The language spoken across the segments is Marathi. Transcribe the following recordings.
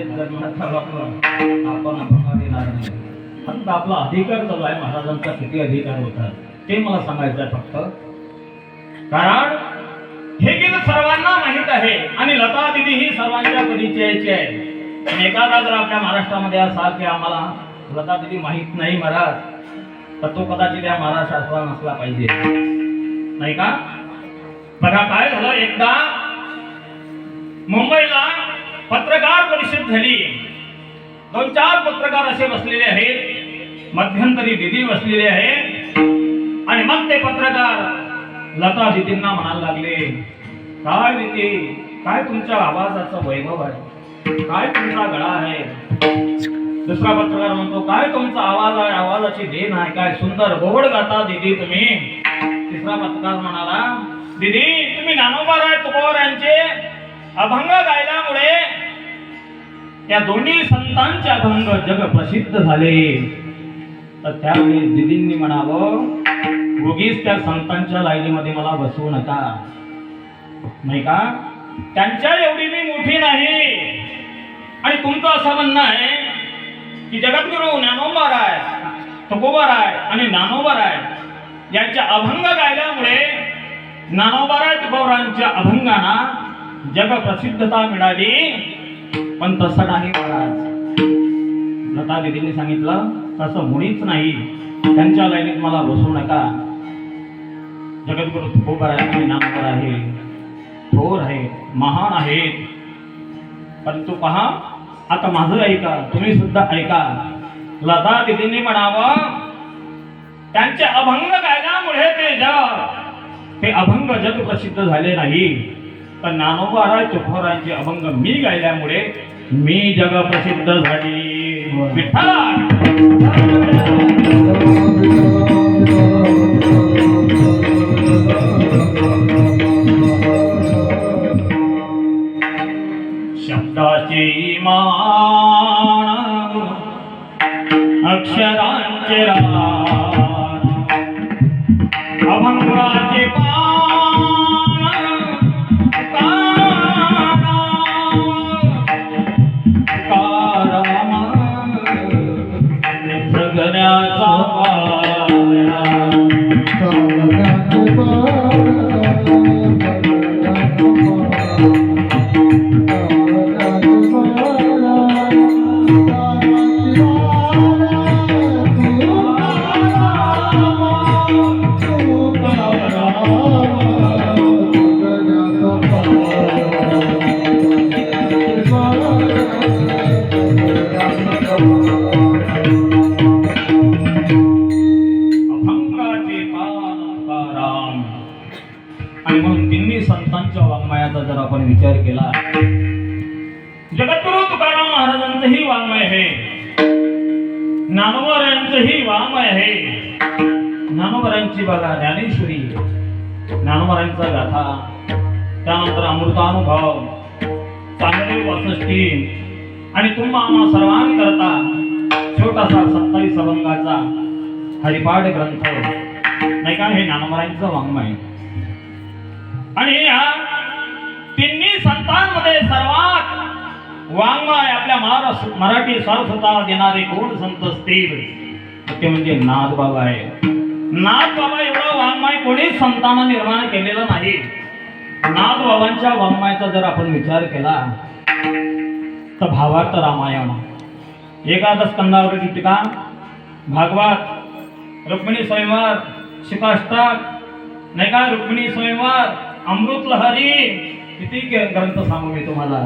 जन्माचा बापला आपण अभंग देणार नाही. पण आपला अधिकार चालू आहे. महाराजांचा किती अधिकार होता ते मला सांगायचं आहे फक्त. कारण हे गीत सर्वांना माहित आहे आणि लता दिदी ही सर्वांच्या परिचयाची आहे. आणि एखादा जर आपल्या महाराष्ट्रामध्ये असा की आम्हाला लता दिदी माहित नाही महाराज, तर तो कदाचित या महाराष्ट्रातला नसला पाहिजे, नाही का? बघा काय झालं, एकदा मुंबईला पत्रकार परिषद झाली. 2-4 पत्रकार असे बसलेले आहेत, मध्यंतरी दिदी बसलेले आहे. आणि मग ते पत्रकार लता दिदींना म्हणायला लागले, काय दिदी, काय तुमच्या आवाजाचं वैभव आहे, काय तुमचा गळा आहे. दुसरा पत्रकार म्हणतो, काय तुमचा आवाज आहे, आवाजाची देण आहे, काय सुंदर गोड गाता दिदी तुम्ही. तिसरा पत्रकार म्हणाला, दिदी तुम्ही ज्ञानोबा तुकोबारायांचे अभंग गायल्यामुळे या दोन्ही संतांचे अभंग जग प्रसिद्ध झाले. तर त्यावेळी दिदींनी म्हणावं, उगीच त्या संतांच्या लाईनीमध्ये मला बसवू नका, नाही का? त्यांच्या एवढी मी मोठी नाही. आणि तुमचं असं म्हणणं आहे की जगद्गुरु ज्ञानोबाराय, तुकोबाराय आणि ज्ञानोबाराय यांच्या अभंग गायल्यामुळे ज्ञानोबाराय तुकोबारायांच्या अभंगांना जग प्रसिद्धता मिळाली. पण तसं नाही महाराज. लता दिदींनी सांगितलं, तसं मुळीच नाही. त्यांच्या लाईनीत मला बसवू नका. जगद्गुरु तुकोबाराय आणि ज्ञानोबा आहे, थोर आहे, महान आहेत. परंतु पहा, आता माझं ऐका, तुम्ही सुद्धा ऐका. लता दिदींनी म्हणावं, त्यांचे अभंग गायल्यामुळे ते अभंग जग प्रसिद्ध झाले नाही. तर ज्ञानोबाराय तुकोबारायांचे अभंग मी गायल्यामुळे मी जग प्रसिद्ध झाली. विठ्ठला शब्दाची मान, अक्षरांचे रान, अभंगाचे पान, तुकाराम जगण्याचा जर आपण विचार केला, जगद्गुरु तुकाराम महाराजांचंही वाङ्मय आहे, ज्ञानोबारायांचंही वाङ्मय आहे. ज्ञानोबारायांची बघा ज्ञानेश्वरी, ज्ञानोबारायांचा गाथा, त्यानंतर अमृतानुभव, चांगले वासष्टी आणि तुम्हा आम्हा सर्वांकरता छोटासा 27 अभंगाचा हरिपाठ ग्रंथ, नाही का? हे ज्ञानोबारायांचं वाङ्मय. आणि या तिन्ही संतांमध्ये सर्वात वाङ्मय आपल्या मराठी सारस्वता देणारे कोण संत असतील ते म्हणजे नाथबाबा आहे. नाथबाबा एवढं वाङ्मय कोणीच संतांना निर्माण केलेलं नाही. नाथबाबांच्या वाङ्मयाचा जर आपण विचार केला तर भावार्थ रामायण, एकादश स्कंदावरील टीका, भागवत, रुक्मिणी स्वयंवर, सीताष्टक, नाही का? रुक्मिणी स्वयंवर, अमृत लहरी, किती ग्रंथ सांगू मी तुम्हाला.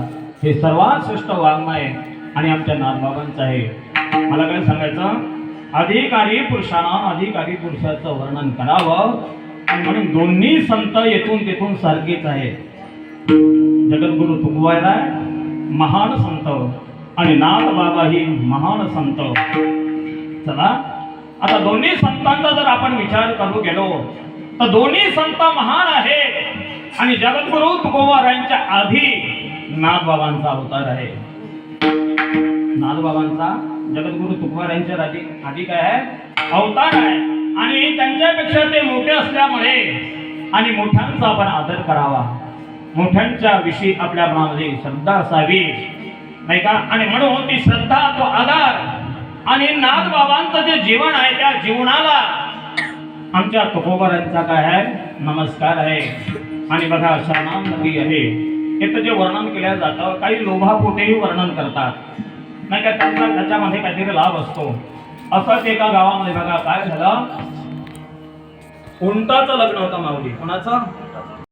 हे सर्वात श्रेष्ठ वाङ्मय आणि आमच्या नाथबाबांचं आहे. मला काय सांगायचं, अधिकारी पुरुषांना अधिकारी पुरुषाचं वर्णन करावं. आणि म्हणून दोन्ही संत येथून तेथून सारखेच आहेत. जगद्गुरु तुकोबाराय महान संत आणि नाथबाबा ही महान संत. चला आता दोन्ही संतांचा जर आपण विचार करू गेलो तर दोन्ही संत महान आहेत. आणि जगद्गुरु तुकोबारायांच्या आधी नाथबाबांचा अवतार आहे. नाथबाबांचा जगद्गुरु तुकोबारायांच्या आधी काय आहे? अवतार आहे. आणि त्यांच्यापेक्षा ते मोठे असल्यामुळे आणि मोठ्यांचा आपण आदर करावा, मोठ्यांच्या विषयी आपल्या मनामध्ये श्रद्धा असावी. नाही का? आणि म्हणून ती श्रद्धा, तो आधार आणि नाथ बाबांचं जे जीवन आहे त्या जीवनाला आमच्या तुकोबारांचा काय आहे नमस्कार आहे. आणि बघा शरणाम नदी आहे, इथं जे वर्णन केलं जातं काही लोभापोटेही वर्णन करतात नाही का, त्यांचा त्याच्यामध्ये काहीतरी लाभ असतो. असंच एका गावामध्ये बघा काय झालं, उंटाचं लग्न होतं माऊली. कोणाचं?